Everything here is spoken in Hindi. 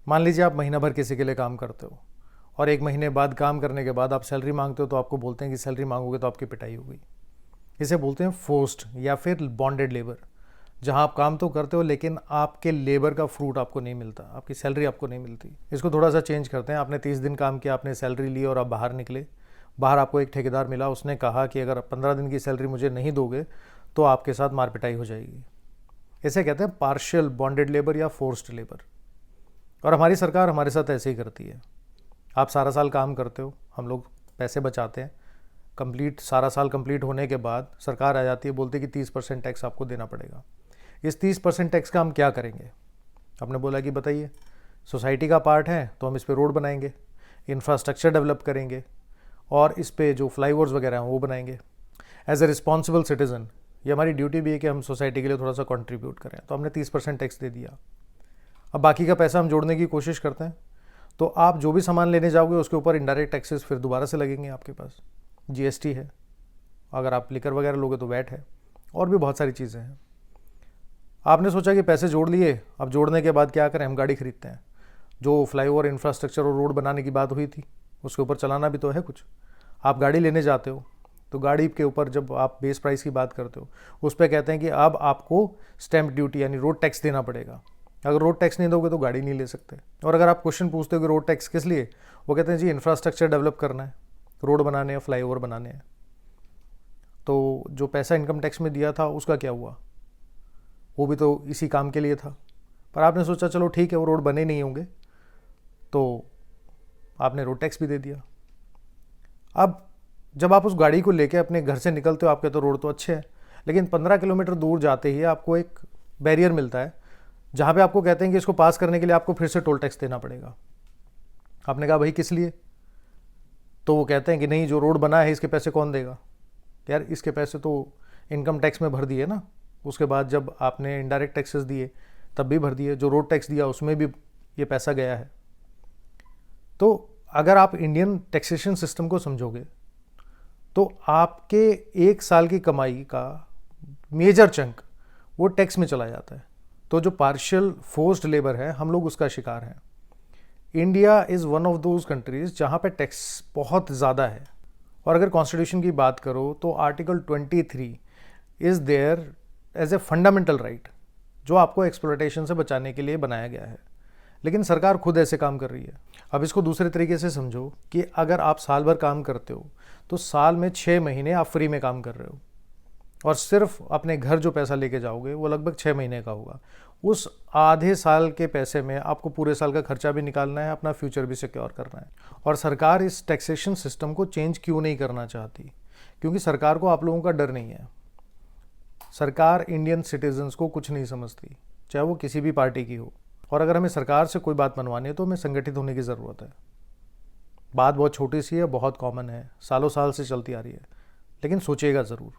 मान लीजिए आप महीना भर किसी के लिए काम करते हो और 1 महीने बाद काम करने के बाद आप सैलरी मांगते हो, तो आपको बोलते हैं कि सैलरी मांगोगे तो आपकी पिटाई होगी। इसे बोलते हैं फोर्स्ड या फिर बॉन्डेड लेबर, जहां आप काम तो करते हो लेकिन आपके लेबर का फ्रूट आपको नहीं मिलता, आपकी सैलरी आपको नहीं मिलती। इसको थोड़ा सा चेंज करते हैं। आपने 30 दिन काम किया, आपने सैलरी ली और आप बाहर निकले। बाहर आपको एक ठेकेदार मिला, उसने कहा कि अगर 15 दिन की सैलरी मुझे नहीं दोगे तो आपके साथ मार पिटाई हो जाएगी। इसे कहते हैं पार्शियल बॉन्डेड लेबर या फोर्स्ड लेबर। और हमारी सरकार हमारे साथ ऐसे ही करती है। आप सारा साल काम करते हो, हम लोग पैसे बचाते हैं, सारा साल कंप्लीट होने के बाद सरकार आ जाती है, बोलती है कि 30% टैक्स आपको देना पड़ेगा। इस 30% टैक्स का हम क्या करेंगे? आपने बोला कि बताइए। सोसाइटी का पार्ट है तो हम इस पर रोड बनाएंगे, इंफ्रास्ट्रक्चर डेवलप करेंगे और इस पे जो फ्लाईओवर्स वगैरह हैं वो बनाएंगे। एज ए रिस्पॉन्सिबल सिटीज़न ये हमारी ड्यूटी भी है कि हम सोसाइटी के लिए थोड़ा सा कंट्रीब्यूट करें। तो हमने 30% टैक्स दे दिया। अब बाकी का पैसा हम जोड़ने की कोशिश करते हैं। तो आप जो भी सामान लेने जाओगे उसके ऊपर इनडायरेक्ट टैक्सेस फिर दोबारा से लगेंगे आपके पास। जीएसटी है, अगर आप लिकर वगैरह लोगे तो वैट है, और भी बहुत सारी चीज़ें हैं। आपने सोचा कि पैसे जोड़ लिए, अब जोड़ने के बाद क्या करें? हम गाड़ी खरीदते हैं। जो फ्लाईओवर इंफ्रास्ट्रक्चर और रोड बनाने की बात हुई थी उसके ऊपर चलाना भी तो है कुछ। आप गाड़ी लेने जाते हो तो गाड़ी के ऊपर जब आप बेस प्राइस की बात करते हो उस पर कहते हैं कि अब आपको स्टैंप ड्यूटी यानी रोड टैक्स देना पड़ेगा। अगर रोड टैक्स नहीं दोगे तो गाड़ी नहीं ले सकते। और अगर आप क्वेश्चन पूछते हो कि रोड टैक्स किस लिए, वो कहते हैं जी इंफ्रास्ट्रक्चर डेवलप करना है, रोड बनाने हैं, फ्लाईओवर बनाने हैं। तो जो पैसा इनकम टैक्स में दिया था उसका क्या हुआ? वो भी तो इसी काम के लिए था। पर आपने सोचा चलो ठीक है, वो रोड बने नहीं होंगे, तो आपने रोड टैक्स भी दे दिया। अब जब आप उस गाड़ी को लेके अपने घर से निकलते हो, आपके तो रोड तो अच्छे हैं, लेकिन 15 किलोमीटर दूर जाते ही आपको एक बैरियर मिलता है जहाँ पे आपको कहते हैं कि इसको पास करने के लिए आपको फिर से टोल टैक्स देना पड़ेगा। आपने कहा भाई किस लिए? तो वो कहते हैं कि नहीं, जो रोड बना है इसके पैसे कौन देगा? यार इसके पैसे तो इनकम टैक्स में भर दिए ना, उसके बाद जब आपने इनडायरेक्ट टैक्सेस दिए तब भी भर दिए, जो रोड टैक्स दिया उसमें भी ये पैसा गया है। तो अगर आप इंडियन टैक्सेशन सिस्टम को समझोगे तो आपके 1 साल की कमाई का मेजर चंक वो टैक्स में चला जाता है। तो जो पार्शियल फोर्स्ड लेबर है, हम लोग उसका शिकार हैं। India is one of those countries जहाँ पे टैक्स बहुत ज़्यादा है। और अगर कॉन्स्टिट्यूशन की बात करो तो article 23 is there as a fundamental right, जो आपको एक्सप्लॉयटेशन से बचाने के लिए बनाया गया है। लेकिन सरकार खुद ऐसे काम कर रही है। अब इसको दूसरे तरीके से समझो कि अगर आप साल भर काम करते हो तो साल में 6 महीने आप फ्री में काम कर रहे हो और सिर्फ अपने घर जो पैसा लेके जाओगे वो लगभग 6 महीने का होगा। उस आधे साल के पैसे में आपको पूरे साल का खर्चा भी निकालना है, अपना फ्यूचर भी सिक्योर करना है। और सरकार इस टैक्सेशन सिस्टम को चेंज क्यों नहीं करना चाहती? क्योंकि सरकार को आप लोगों का डर नहीं है। सरकार इंडियन सिटीजन्स को कुछ नहीं समझती, चाहे वो किसी भी पार्टी की हो। और अगर हमें सरकार से कोई बात मनवानी है तो हमें संगठित होने की ज़रूरत है। बात बहुत छोटी सी है, बहुत कॉमन है, सालों साल से चलती आ रही है, लेकिन सोचिएगा ज़रूर।